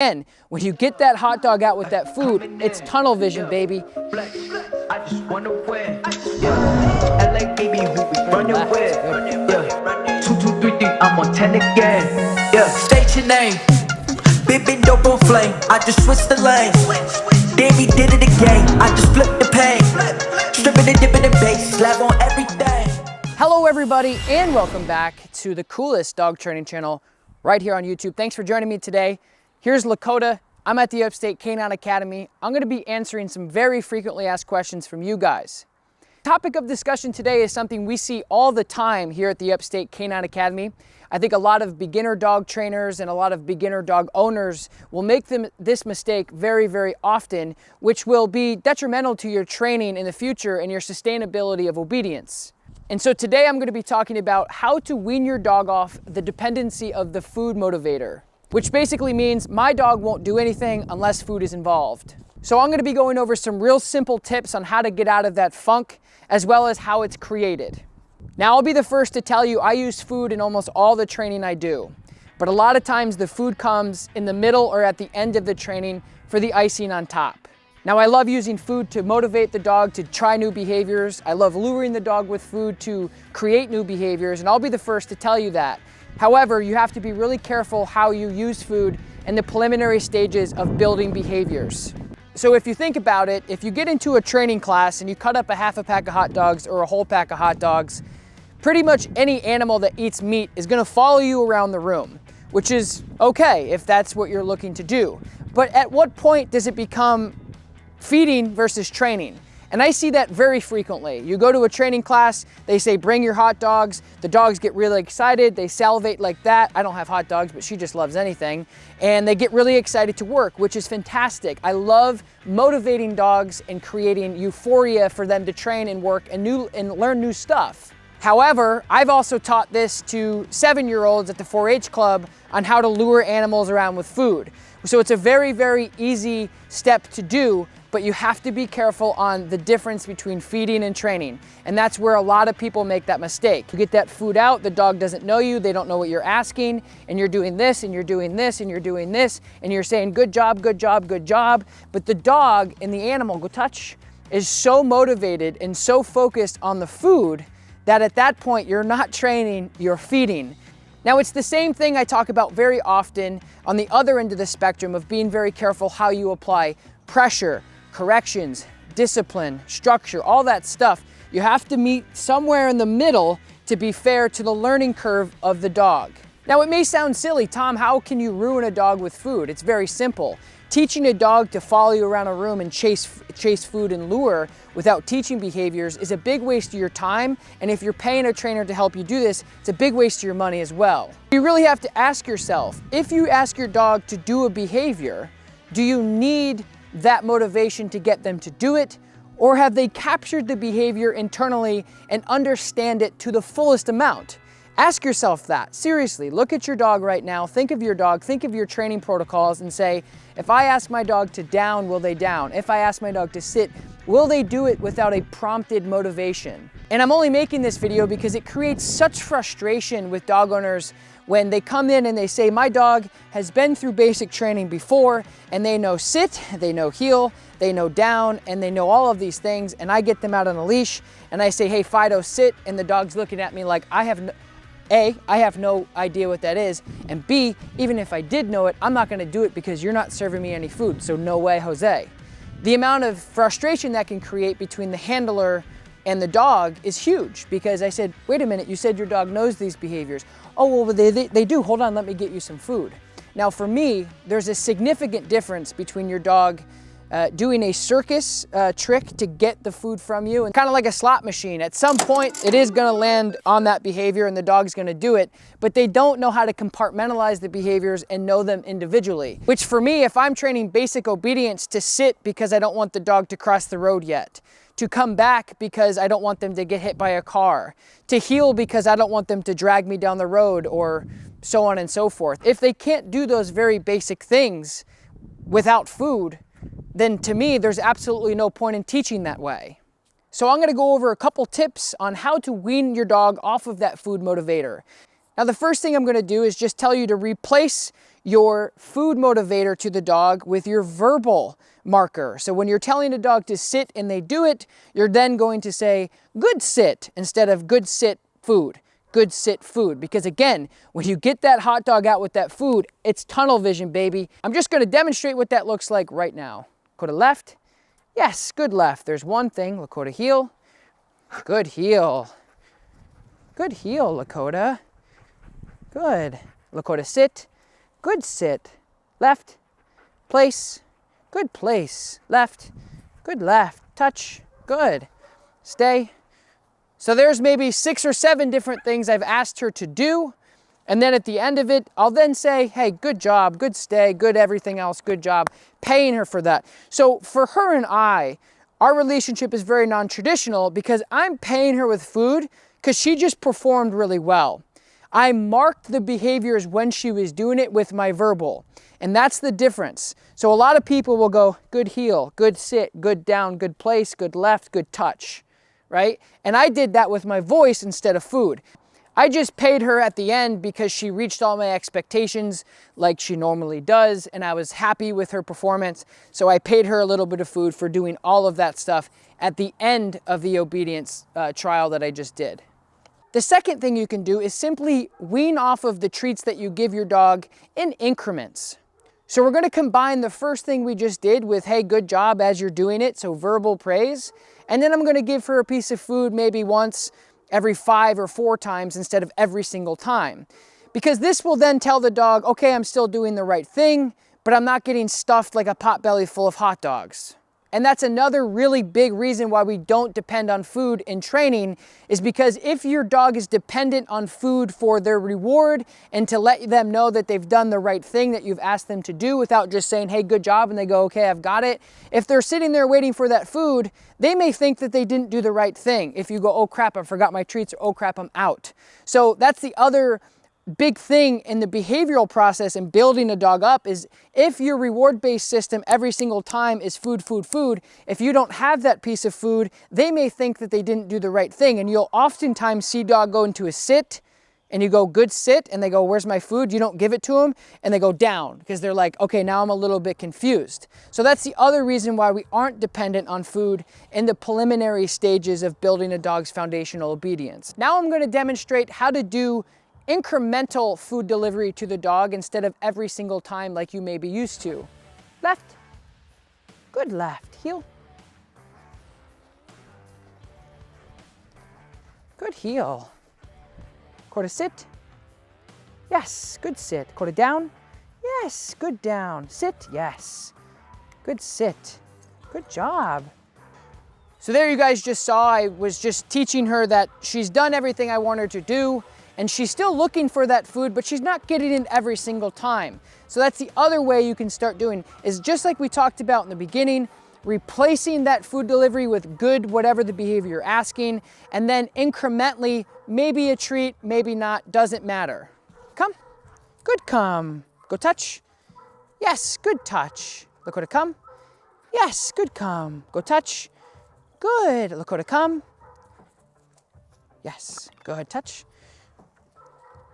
And when you get that hot dog out with that food, it's tunnel vision, baby. I just wanna win. Yeah. LA baby, who we running with? Yeah. 2, 2, 3, 3, I'm on 10 again. Yeah. State your name. Big big dope on flame. I just switched the lane. Damn, he did it again. I just flipped the pain. Stripping and dipping the bass. Slap on everything. Hello everybody and welcome back to the coolest dog training channel right here on YouTube. Thanks for joining me today. Here's Lakota. I'm at the Upstate Canine Academy. I'm going to be answering some very frequently asked questions from you guys. The topic of discussion today is something we see all the time here at the Upstate Canine Academy. I think a lot of beginner dog trainers and a lot of beginner dog owners will make this mistake very, very often, which will be detrimental to your training in the future and your sustainability of obedience. And so today I'm going to be talking about how to wean your dog off the dependency of the food motivator, which basically means my dog won't do anything unless food is involved. So I'm going to be going over some real simple tips on how to get out of that funk, as well as how it's created. Now, I'll be the first to tell you I use food in almost all the training I do, but a lot of times the food comes in the middle or at the end of the training for the icing on top. Now, I love using food to motivate the dog to try new behaviors. I love luring the dog with food to create new behaviors, and I'll be the first to tell you that. However, you have to be really careful how you use food in the preliminary stages of building behaviors. So if you think about it, if you get into a training class and you cut up a half a pack of hot dogs or a whole pack of hot dogs, pretty much any animal that eats meat is going to follow you around the room, which is okay if that's what you're looking to do. But at what point does it become feeding versus training? And I see that very frequently. You go to a training class, they say, bring your hot dogs. The dogs get really excited. They salivate like that. I don't have hot dogs, but she just loves anything. And they get really excited to work, which is fantastic. I love motivating dogs and creating euphoria for them to train and work and learn new stuff. However, I've also taught this to 7-year-olds at the 4-H club on how to lure animals around with food. So it's a very, very easy step to do, but you have to be careful on the difference between feeding and training. And that's where a lot of people make that mistake. You get that food out, the dog doesn't know you, they don't know what you're asking, and you're doing this, and you're doing this, and you're doing this, and you're saying, good job, good job, good job. But the dog and the animal, go touch, is so motivated and so focused on the food that at that point, you're not training, you're feeding. Now, it's the same thing I talk about very often on the other end of the spectrum of being very careful how you apply pressure, corrections, discipline, structure, all that stuff. You have to meet somewhere in the middle to be fair to the learning curve of the dog. Now, it may sound silly, Tom, how can you ruin a dog with food? It's very simple. Teaching a dog to follow you around a room and chase food and lure without teaching behaviors is a big waste of your time. And if you're paying a trainer to help you do this, it's a big waste of your money as well. You really have to ask yourself, if you ask your dog to do a behavior, do you need that motivation to get them to do it? Or have they captured the behavior internally and understand it to the fullest amount? Ask yourself that. Seriously, look at your dog right now, think of your dog, think of your training protocols and say, if I ask my dog to down, will they down? If I ask my dog to sit, will they do it without a prompted motivation? And I'm only making this video because it creates such frustration with dog owners when they come in and they say, my dog has been through basic training before and they know sit, they know heel, they know down, and they know all of these things, and I get them out on a leash and I say, hey, Fido, sit, and the dog's looking at me like I have no idea what that is, and B, even if I did know it, I'm not gonna do it because you're not serving me any food, so no way, Jose. The amount of frustration that can create between the handler and the dog is huge because I said, wait a minute, you said your dog knows these behaviors. Oh, well, they do, hold on, let me get you some food. Now for me, there's a significant difference between your dog doing a circus trick to get the food from you, and kind of like a slot machine. At some point, it is gonna land on that behavior and the dog's gonna do it, but they don't know how to compartmentalize the behaviors and know them individually. Which for me, if I'm training basic obedience to sit because I don't want the dog to cross the road yet, to come back because I don't want them to get hit by a car, to heel because I don't want them to drag me down the road, or so on and so forth. If they can't do those very basic things without food, then to me, there's absolutely no point in teaching that way. So I'm gonna go over a couple tips on how to wean your dog off of that food motivator. Now, the first thing I'm gonna do is just tell you to replace your food motivator to the dog with your verbal marker. So when you're telling a dog to sit and they do it, you're then going to say good sit instead of good sit food. Good sit food. Because again, when you get that hot dog out with that food, it's tunnel vision, baby. I'm just going to demonstrate what that looks like right now. Lakota left. Yes, good left. There's one thing. Lakota heel. Good heel. Good heel, Lakota. Good. Lakota sit. Good sit. Left. Place. Good place. Left. Good left. Touch. Good. Stay. So there's maybe 6 or 7 different things I've asked her to do. And then at the end of it, I'll then say, hey, good job, good stay, good everything else, good job, paying her for that. So for her and I, our relationship is very non-traditional because I'm paying her with food because she just performed really well. I marked the behaviors when she was doing it with my verbal. And that's the difference. So a lot of people will go, good heel, good sit, good down, good place, good left, good touch. Right? And I did that with my voice instead of food. I just paid her at the end because she reached all my expectations like she normally does, and I was happy with her performance. So I paid her a little bit of food for doing all of that stuff at the end of the obedience trial that I just did. The second thing you can do is simply wean off of the treats that you give your dog in increments. So we're going to combine the first thing we just did with, hey, good job as you're doing it, so verbal praise. And then I'm going to give her a piece of food maybe once every 5 or 4 times instead of every single time. Because this will then tell the dog, okay, I'm still doing the right thing, but I'm not getting stuffed like a potbelly full of hot dogs. And that's another really big reason why we don't depend on food in training, is because if your dog is dependent on food for their reward and to let them know that they've done the right thing that you've asked them to do without just saying, hey, good job, and they go, okay, I've got it. If they're sitting there waiting for that food, they may think that they didn't do the right thing. If you go, oh crap, I forgot my treats, or oh crap, I'm out. So that's the other big thing in the behavioral process and building a dog up, is if your reward-based system every single time is food, food, food, if you don't have that piece of food, they may think that they didn't do the right thing. And you'll oftentimes see dog go into a sit and you go, good sit, and they go, where's my food? You don't give it to them, and they go down because they're like, okay, now I'm a little bit confused. So that's the other reason why we aren't dependent on food in the preliminary stages of building a dog's foundational obedience. Now I'm going to demonstrate how to do incremental food delivery to the dog instead of every single time like you may be used to. Left. Good left. Heel. Good heel. Quarter sit. Yes. Good sit. Quarter down. Yes. Good down. Sit. Yes. Good sit. Good job. So there you guys just saw, I was just teaching her that she's done everything I want her to do. And she's still looking for that food, but she's not getting it every single time. So that's the other way you can start doing, is just like we talked about in the beginning, replacing that food delivery with good, whatever the behavior you're asking, and then incrementally, maybe a treat, maybe not, doesn't matter. Come, good come, go touch. Yes, good touch. Lakota come. Yes, good come, go touch. Good, Lakota come. Yes, good touch.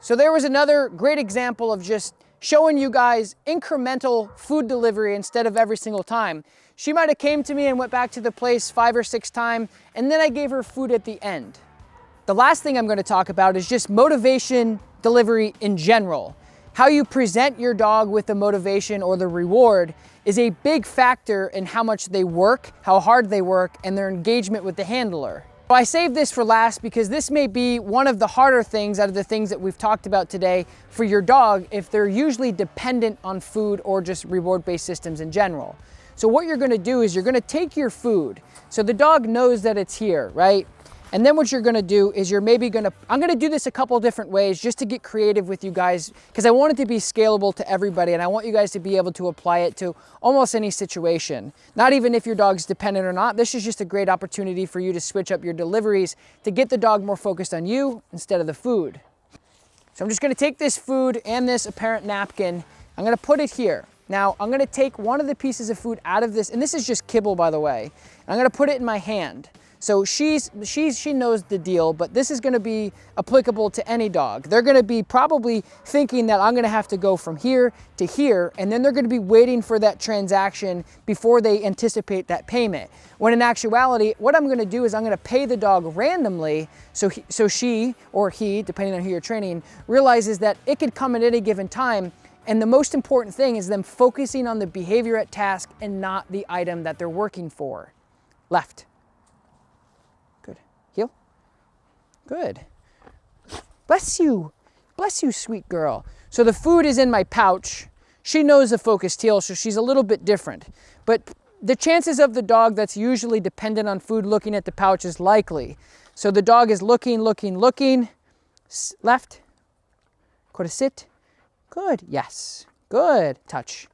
So there was another great example of just showing you guys incremental food delivery instead of every single time. She might have came to me and went back to the place 5 or 6 times, and then I gave her food at the end. The last thing I'm going to talk about is just motivation delivery in general. How you present your dog with the motivation or the reward is a big factor in how much they work, how hard they work, and their engagement with the handler. I saved this for last because this may be one of the harder things out of the things that we've talked about today for your dog if they're usually dependent on food or just reward-based systems in general. So what you're gonna do is you're gonna take your food, so the dog knows that it's here, right? And then what you're gonna do is I'm gonna do this a couple different ways just to get creative with you guys, because I want it to be scalable to everybody and I want you guys to be able to apply it to almost any situation. Not even if your dog's dependent or not. This is just a great opportunity for you to switch up your deliveries to get the dog more focused on you instead of the food. So I'm just gonna take this food and this apparent napkin, I'm gonna put it here. Now I'm gonna take one of the pieces of food out of this, and this is just kibble by the way, and I'm gonna put it in my hand. So she knows the deal, but this is gonna be applicable to any dog. They're gonna be probably thinking that I'm gonna have to go from here to here, and then they're gonna be waiting for that transaction before they anticipate that payment. When in actuality, what I'm gonna do is I'm gonna pay the dog randomly, so she or he, depending on who you're training, realizes that it could come at any given time. And the most important thing is them focusing on the behavior at task and not the item that they're working for. Left. Good. Heel. Good. Bless you. Bless you, sweet girl. So the food is in my pouch. She knows the focused heel, so she's a little bit different. But the chances of the dog that's usually dependent on food looking at the pouch is likely. So the dog is looking. Left. Go to sit. Good, yes, good, touch.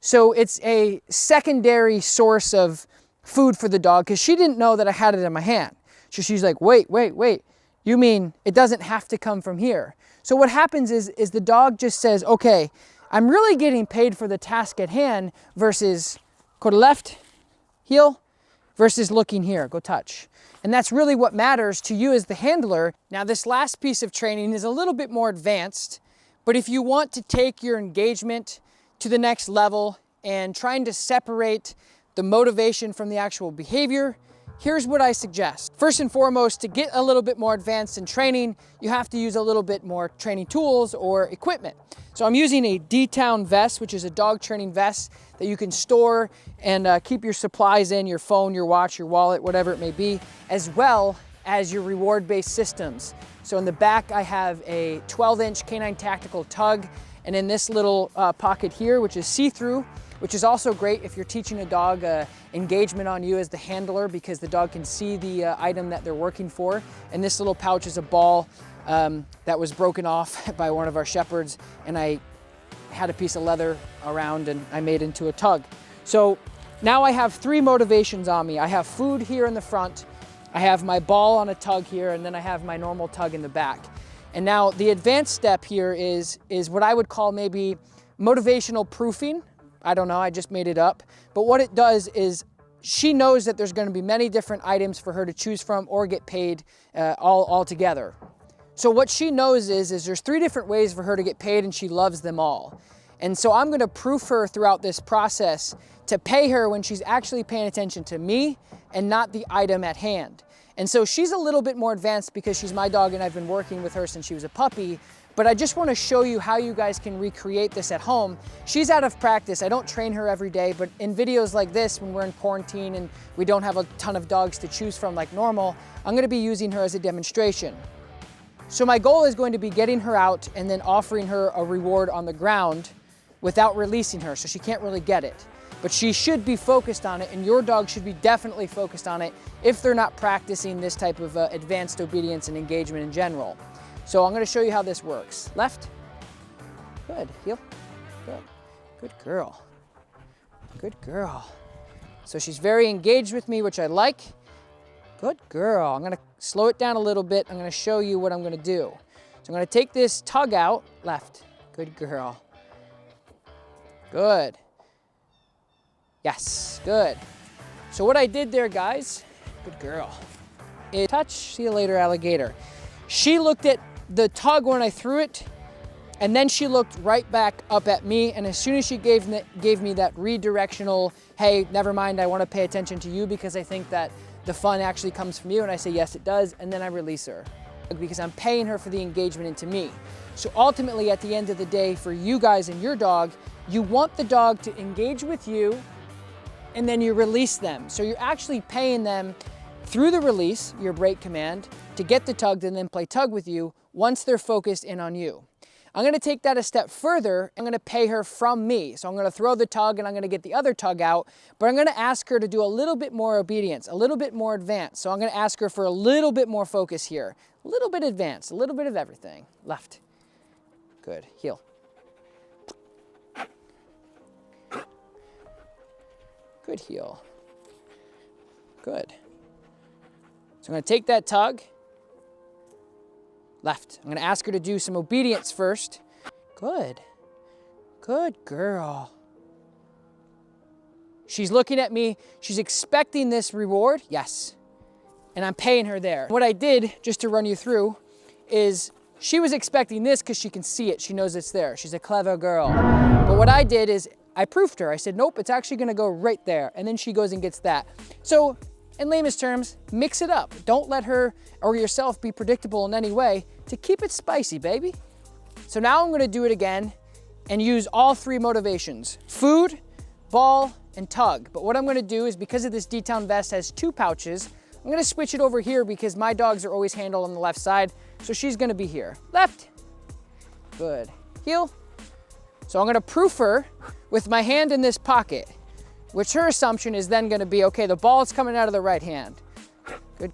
So it's a secondary source of food for the dog because she didn't know that I had it in my hand. So she's like, wait, you mean it doesn't have to come from here? So what happens is the dog just says, okay, I'm really getting paid for the task at hand versus go to left, heel, versus looking here, go touch. And that's really what matters to you as the handler. Now this last piece of training is a little bit more advanced. But if you want to take your engagement to the next level and trying to separate the motivation from the actual behavior, here's what I suggest. First and foremost, to get a little bit more advanced in training, you have to use a little bit more training tools or equipment. So I'm using a D-Town vest, which is a dog training vest that you can store and keep your supplies in, your phone, your watch, your wallet, whatever it may be, as well as your reward-based systems. So in the back, I have a 12-inch Canine Tactical Tug, and in this little pocket here, which is see-through, which is also great if you're teaching a dog engagement on you as the handler because the dog can see the item that they're working for. And this little pouch is a ball that was broken off by one of our shepherds, and I had a piece of leather around and I made into a tug. So now I have 3 motivations on me. I have food here in the front, I have my ball on a tug here, and then I have my normal tug in the back. And now the advanced step here is what I would call maybe motivational proofing. I don't know, I just made it up. But what it does is she knows that there's gonna be many different items for her to choose from or get paid all together. So what she knows is there's 3 different ways for her to get paid and she loves them all. And so I'm gonna proof her throughout this process to pay her when she's actually paying attention to me and not the item at hand. And so she's a little bit more advanced because she's my dog and I've been working with her since she was a puppy, but I just wanna show you how you guys can recreate this at home. She's out of practice. I don't train her every day, but in videos like this, when we're in quarantine and we don't have a ton of dogs to choose from like normal, I'm gonna be using her as a demonstration. So my goal is going to be getting her out and then offering her a reward on the ground without releasing her, so she can't really get it. But she should be focused on it, and your dog should be definitely focused on it if they're not practicing this type of advanced obedience and engagement in general. So I'm gonna show you how this works. Left, good, heel, good, good girl, good girl. So she's very engaged with me, which I like. Good girl. I'm gonna slow it down a little bit. I'm gonna show you what I'm gonna do. So I'm gonna take this tug out, left, good girl. Good. Yes, good. So what I did there, guys, good girl, is touch, see you later, alligator. She looked at the tug when I threw it, and then she looked right back up at me, and as soon as she gave me that redirectional, hey, never mind, I wanna pay attention to you because I think that the fun actually comes from you, and I say, yes, it does, and then I release her because I'm paying her for the engagement into me. So ultimately, at the end of the day, for you guys and your dog, you want the dog to engage with you, and then you release them. So you're actually paying them through the release, your break command, to get the tug and then play tug with you once they're focused in on you. I'm gonna take that a step further. I'm gonna pay her from me. So I'm gonna throw the tug and I'm gonna get the other tug out, but I'm gonna ask her to do a little bit more obedience, a little bit more advanced. So I'm gonna ask her for a little bit more focus here, a little bit advanced, a little bit of everything. Left, good, heel. Good heel, good. So I'm gonna take that tug, left. I'm gonna ask her to do some obedience first. Good, good girl. She's looking at me, she's expecting this reward, yes. and I'm paying her there. What I did, just to run you through, is she was expecting this because she can see it. She knows it's there. She's a clever girl. But what I did is I proofed her. I said, nope, it's actually gonna go right there. And then she goes and gets that. So in lamest terms, mix it up. Don't let her or yourself be predictable in any way to keep it spicy, baby. So now I'm gonna do it again and use all three motivations: food, ball, and tug. But what I'm gonna do is, because of this D-Town vest has 2 pouches, I'm gonna switch it over here because my dogs are always handled on the left side. So she's gonna be here. Left, good, heel. So I'm gonna proof her with my hand in this pocket, which her assumption is then gonna be, okay, the ball is coming out of the right hand. Good.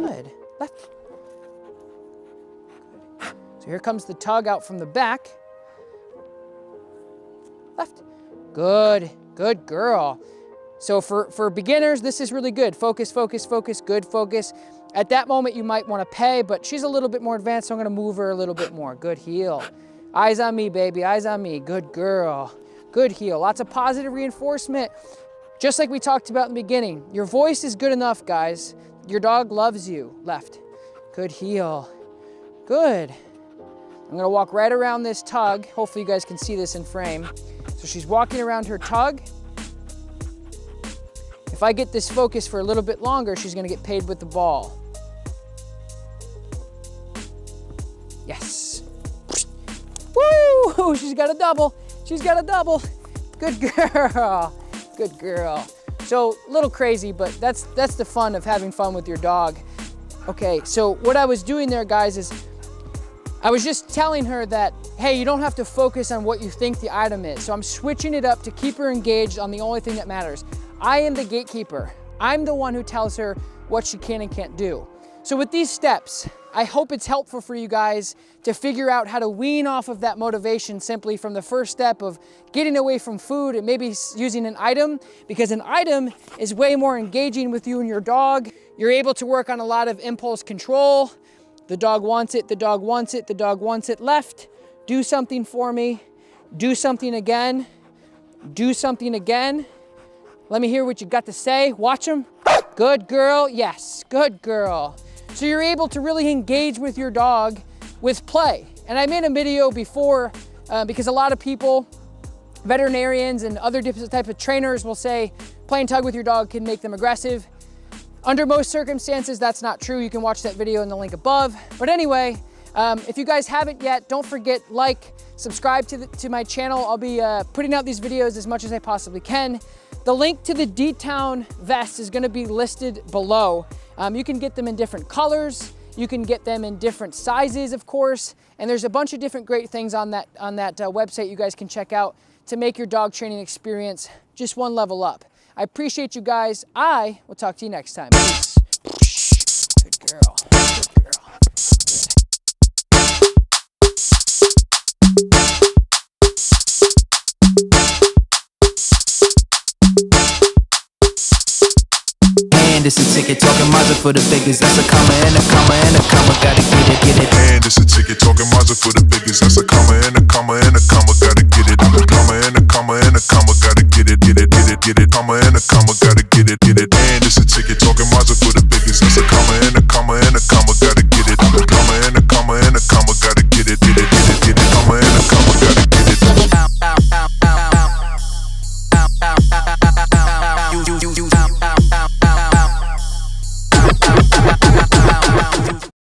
Good, left. Good. So here comes the tug out from the back. Left. Good, good girl. So for beginners, this is really good. Focus, focus, focus, good focus. At that moment, you might want to pay, but she's a little bit more advanced, so I'm going to move her a little bit more. Good heel. Eyes on me, baby, eyes on me. Good girl. Good heel. Lots of positive reinforcement. Just like we talked about in the beginning, your voice is good enough, guys. Your dog loves you. Left. Good heel. Good. I'm going to walk right around this tug. Hopefully you guys can see this in frame. So she's walking around her tug. If I get this focus for a little bit longer, she's gonna get paid with the ball. Yes. Woo! She's got a double. She's got a double. Good girl. Good girl. So a little crazy, but that's the fun of having fun with your dog. Okay, so what I was doing there, guys, is I was just telling her that, hey, you don't have to focus on what you think the item is. So I'm switching it up to keep her engaged on the only thing that matters. I am the gatekeeper. I'm the one who tells her what she can and can't do. So with these steps, I hope it's helpful for you guys to figure out how to wean off of that motivation simply from the first step of getting away from food and maybe using an item, because an item is way more engaging with you and your dog. You're able to work on a lot of impulse control. The dog wants it, the dog wants it, the dog wants it. Left, do something for me. Do something again. Do something again. Let me hear what you got to say. Watch them. Good girl. Yes, good girl. So you're able to really engage with your dog with play. And I made a video before because a lot of people, veterinarians and other different types of trainers will say playing tug with your dog can make them aggressive. Under most circumstances, that's not true. You can watch that video in the link above. But anyway, if you guys haven't yet, don't forget, like, subscribe to my channel. I'll be putting out these videos as much as I possibly can. The link to the D-Town vest is gonna be listed below. You can get them in different colors. You can get them in different sizes, of course. And there's a bunch of different great things on that website you guys can check out to make your dog training experience just one level up. I appreciate you guys. I will talk to you next time. Peace. Good girl. Good girl. And it's a ticket talking Mazda for the biggest. That's a comma and a comma and a comma. Gotta get it. And it's a ticket talking Mazda for the biggest. That's a comma and a comma and a comma. Gotta get it. I'm a comma and a comma and a comma. Gotta get it. Comma and a comma. Gotta get it. And it's a ticket.